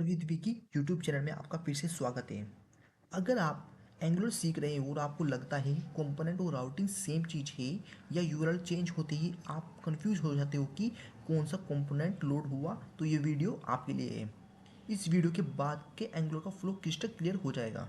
With Vicky YouTube channel में आपका फिर से स्वागत है। अगर आप एंगुलर सीख रहे हैं और आपको लगता है कंपोनेंट और राउटिंग सेम चीज़ है या यूआरएल चेंज होते ही आप कंफ्यूज हो जाते हो कि कौन सा कंपोनेंट लोड हुआ, तो ये वीडियो आपके लिए है। इस वीडियो के बाद के एंगुलर का फ्लो क्रिस्टल क्लियर हो जाएगा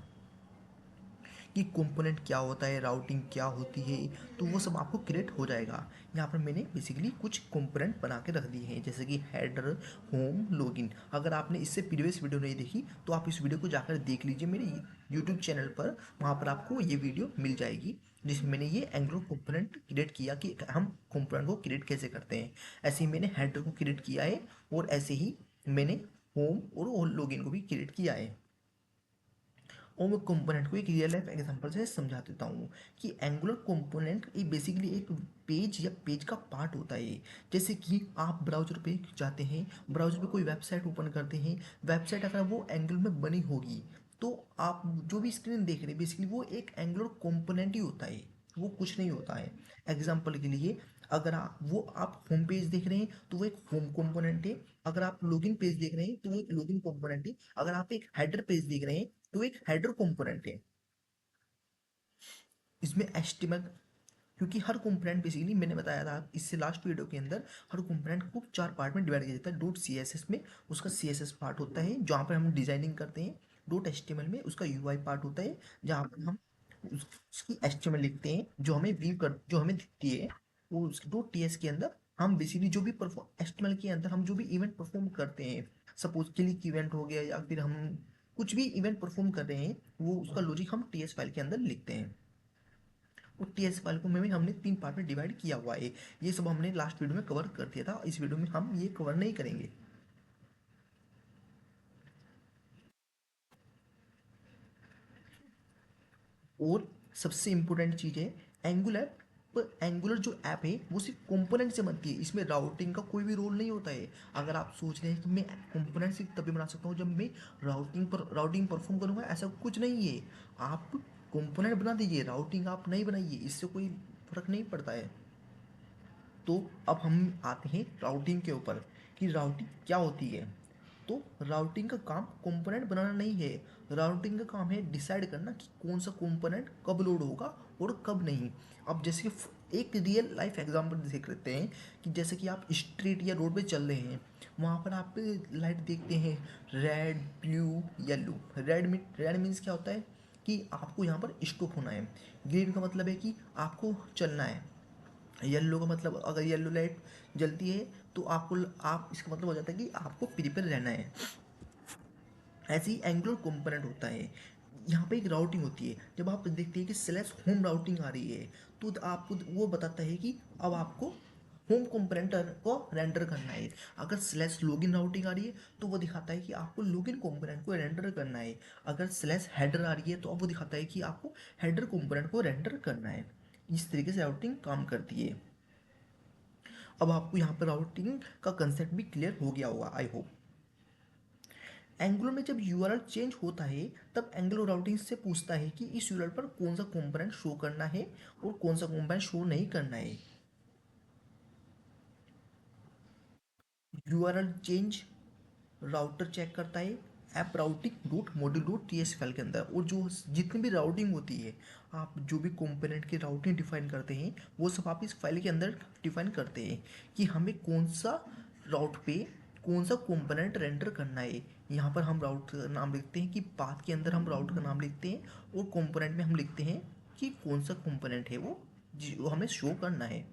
कि कंपोनेंट क्या होता है, राउटिंग क्या होती है, तो वो सब आपको क्रिएट हो जाएगा। यहाँ पर मैंने बेसिकली कुछ कंपोनेंट बना के रख दिए हैं, जैसे कि हेडर, होम, लॉगिन। अगर आपने इससे प्रीवियस वीडियो नहीं देखी तो आप इस वीडियो को जाकर देख लीजिए मेरे यूट्यूब चैनल पर। वहाँ पर आपको ये वीडियो मिल जाएगी जिसमें मैंने ये एंगुलर कंपोनेंट क्रिएट किया कि हम कंपोनेंट को क्रिएट कैसे करते हैं। ऐसे ही मैंने हेडर को क्रिएट किया है और ऐसे ही मैंने होम और लॉगिन को भी क्रिएट किया है। और मैं कंपोनेंट को एक रियल लाइफ एग्जांपल से समझा देता हूँ कि एंगुलर कंपोनेंट ये बेसिकली एक पेज या पेज का पार्ट होता है। जैसे कि आप ब्राउज़र पे जाते हैं, ब्राउज़र पे कोई वेबसाइट ओपन करते हैं, वेबसाइट अगर वो एंगल में बनी होगी तो आप जो भी स्क्रीन देख रहे हैं बेसिकली वो एक एंगुलर कंपोनेंट ही होता है, वो कुछ नहीं होता है। एग्जाम्पल के लिए, अगर आप होम पेज देख रहे हैं तो वो एक होम कंपोनेंट है। अगर आप लॉगिन पेज देख रहे हैं तो वो एक लॉगिन कंपोनेंट है। अगर आप एक हेडर पेज देख रहे हैं तो एक हेडर कंपोनेंट है। इसमें एचटीएमएल, क्योंकि हर कंपोनेंट बेसिकली मैंने बताया था इससे लास्ट वीडियो के अंदर, हर कंपोनेंट को 4 पार्ट में डिवाइड किया जाता है। डॉट सीएसएस में उसका सीएसएस पार्ट होता है जहाँ पर हम डिजाइनिंग करते हैं। डॉट एचटीएमएल में उसका यूआई पार्ट होता है जहाँ पर हम उसकी एचटीएमएल लिखते हैं जो हमें जो हमें दिखती है। वो डॉट टीएस के अंदर हम बेसिकली जो भी परफॉर्म एचटीएमएल के अंदर हम जो भी इवेंट परफॉर्म करते हैं, सपोज क्लिक इवेंट हो गया या फिर हम कुछ भी इवेंट परफॉर्म कर रहे हैं, वो उसका लॉजिक हम टीएस फाइल के अंदर लिखते हैं। और टीएस फाइल को में हमने 3 पार्ट में डिवाइड किया हुआ है। ये सब हमने लास्ट वीडियो में कवर कर दिया था, इस वीडियो में हम ये कवर नहीं करेंगे। और सबसे इंपॉर्टेंट चीज़ है, एंगुलर एंगुलर जो ऐप है वो सिर्फ कंपोनेंट से बनती है, इसमें राउटिंग का कोई भी रोल नहीं होता है। अगर आप सोच रहे हैं कि मैं कंपोनेंट सिर्फ तभी बना सकता हूँ जब मैं राउटिंग परफॉर्म करूँगा, ऐसा कुछ नहीं है। आप कंपोनेंट बना दीजिए, राउटिंग आप नहीं बनाइए, इससे कोई फर्क नहीं पड़ता है। तो अब हम आते हैं राउटिंग के ऊपर कि राउटिंग क्या होती है। तो राउटिंग का काम कंपोनेंट बनाना नहीं है, राउटिंग का काम है डिसाइड करना कि कौन सा कंपोनेंट कब लोड होगा और कब नहीं। अब जैसे कि एक रियल लाइफ एग्जांपल देख लेते हैं कि जैसे कि आप स्ट्रीट या रोड पे चल रहे हैं, वहाँ पर आप लाइट देखते हैं red, blue, yellow. Red means क्या होता है कि आपको यहाँ पर स्टॉप होना है। ग्रीन का मतलब है कि आपको चलना है। येलो का मतलब, अगर येलो लाइट जलती है तो आप इसका मतलब हो जाता है कि आपको प्रिपेयर रहना है। ऐसे ही एंगुलर कंपोनेंट होता है। यहाँ पे एक राउटिंग होती है, जब आप देखते हैं कि स्लैश होम राउटिंग आ रही है तो आपको वो बताता है कि अब आपको होम कंपोनेंट को रेंडर करना है। अगर स्लैश लॉगिन राउटिंग आ रही है तो वो दिखाता है कि आपको लॉगिन कंपोनेंट को रेंडर करना है। अगर स्लैश हेडर आ रही है तो अब वो दिखाता है कि आपको हेडर कंपोनेंट को रेंडर करना है। इस तरीके से राउटिंग काम करती है। अब आपको यहाँ पर राउटिंग का कंसेप्ट भी क्लियर हो गया होगा, आई होप। एंगुलर में जब यूआरएल चेंज होता है तब एंगुलर राउटिंग से पूछता है कि इस यूआरएल पर कौन सा कंपोनेंट शो करना है और कौन सा कंपोनेंट शो नहीं करना है। यूआरएल चेंज राउटर चेक करता है app routing dot module dot TS file के अंदर, और जो जितनी भी राउटिंग होती है, आप जो भी कंपोनेंट की राउटिंग डिफाइन करते हैं वो सब आप इस फाइल के अंदर डिफाइन करते हैं कि हमें कौन सा राउट पे कौन सा कंपोनेंट रेंडर करना है। यहाँ पर हम राउट का नाम लिखते हैं कि पाथ के अंदर हम राउट का नाम लिखते हैं और कंपोनेंट में हम लिखते हैं कि कौन सा कंपोनेंट है वो जो हमें शो करना है।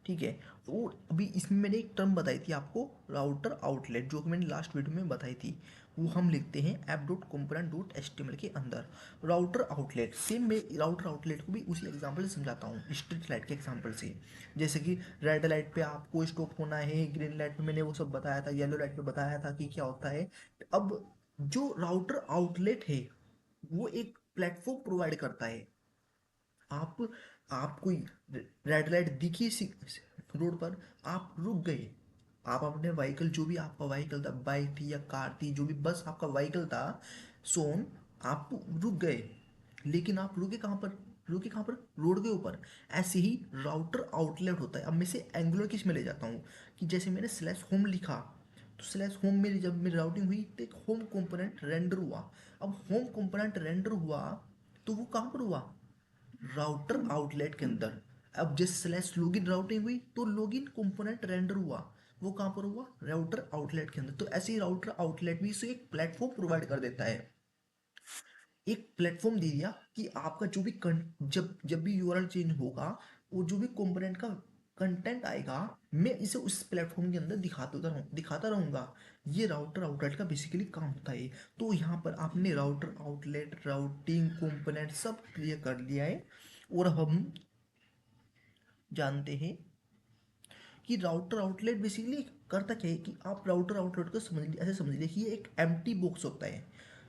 ठीक है। तो अभी इसमें मैंने एक टर्म बताई थी आपको, राउटर आउटलेट, जो कि मैंने लास्ट वीडियो में बताई थी। वो हम लिखते हैं app dot component dot H T M L के अंदर। राउटर आउटलेट सेम, मैं राउटर आउटलेट को भी उसी एग्जांपल से समझाता हूँ, स्ट्रीट लाइट के एग्जांपल से। जैसे कि रेड लाइट पे आपको स्टॉप होना है, ग्रीन लाइट पे मैंने वो सब बताया था, येलो लाइट पे बताया था कि क्या होता है। अब जो राउटर आउटलेट है वो एक प्लेटफॉर्म प्रोवाइड करता है। आप आप कोई रेड लाइट दिखी रोड पर, आप रुक गए। आप अपने व्हीकल, जो भी आपका व्हीकल था, बाइक थी या कार थी, जो भी बस आपका व्हीकल था, सोन, आप रुक गए। लेकिन आप रुके कहाँ पर? रोड के ऊपर। ऐसे ही राउटर आउटलेट होता है। अब मैं से एंगुलर किस में ले जाता हूँ कि जैसे मैंने स्लैश होम लिखा तो स्लैश होम में जब मेरी राउटिंग हुई तो एक होम कंपोनेंट रेंडर हुआ। अब होम कंपोनेंट रेंडर हुआ तो वो कहाँ पर हुआ, राउटर आउटलेट के अंदर। अब जिस स्लैश लॉगिन राउटिंग हुई तो लॉगिन कंपोनेंट रेंडर हुआ, वो कहाँ पर हुआ, राउटर आउटलेट के अंदर। तो ऐसे ही राउटर आउटलेट भी इसे एक प्लेटफॉर्म प्रोवाइड कर देता है, एक प्लेटफॉर्म दे दिया कि आपका जो भी जब जब भी यूआरएल चेंज होगा, वो जो भी कंपोनेंट का कंटेंट आएगा, मैं इसे उस प्लेटफॉर्म के अंदर दिखाता रहूँगा। ये राउटर आउटलेट का बेसिकली काम होता है। तो यहाँ पर आपने राउटर आउटलेट, राउटिंग कंपोनेंट सब क्लियर कर लिया है। और अब हम जानते हैं कि राउटर आउटलेट बेसिकली करता क्या है, कि आप राउटर आउटलेट को समझ ऐसे समझ लीजिए कि ये एक एम्प्टी बॉक्स होता है,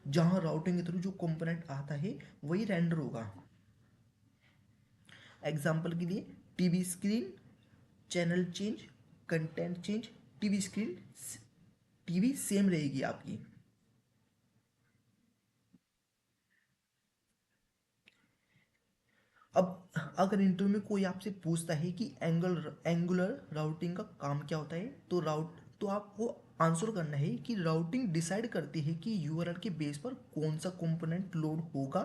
जहाँ राउटिंग के थ्रू जो कंपोनेंट आता है वही रेंडर होगा। एग्जाम्पल के लिए TV screen, channel change, content change, TV screen, TV same रहेगी आपकी। अब अगर इंटरव्यू में कोई आपसे पूछता है कि एंगुलर राउटिंग का काम क्या होता है, तो आपको आंसर करना है कि राउटिंग डिसाइड करती है कि यूआरएल के बेस पर कौन सा कंपोनेंट लोड होगा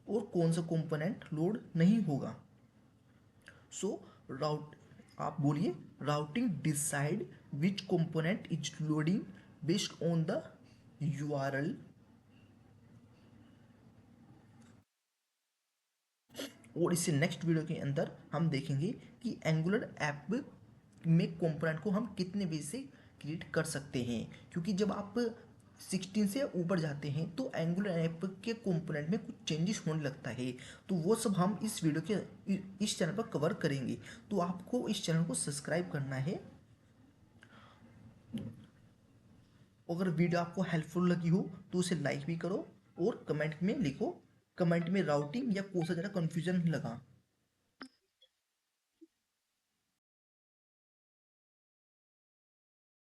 और कौन सा कंपोनेंट लोड नहीं होगा। सो राउट आप बोलिए, routing decide which component is loading based on the URL. और इससे नेक्स्ट वीडियो के अंदर हम देखेंगे कि एंगुलर ऐप में कंपोनेंट को हम कितने वे से क्रिएट कर सकते हैं, क्योंकि जब आप 16 से ऊपर जाते हैं तो एंगुलर ऐप के कंपोनेंट में कुछ चेंजेस होने लगता है। तो वो सब हम इस वीडियो के इस चैनल पर कवर करेंगे। तो आपको इस चैनल को सब्सक्राइब करना है। अगर वीडियो आपको हेल्पफुल लगी हो तो उसे लाइक भी करो और कमेंट में लिखो, कमेंट में राउटिंग या कौन सा ज़्यादा कन्फ्यूजन लगा।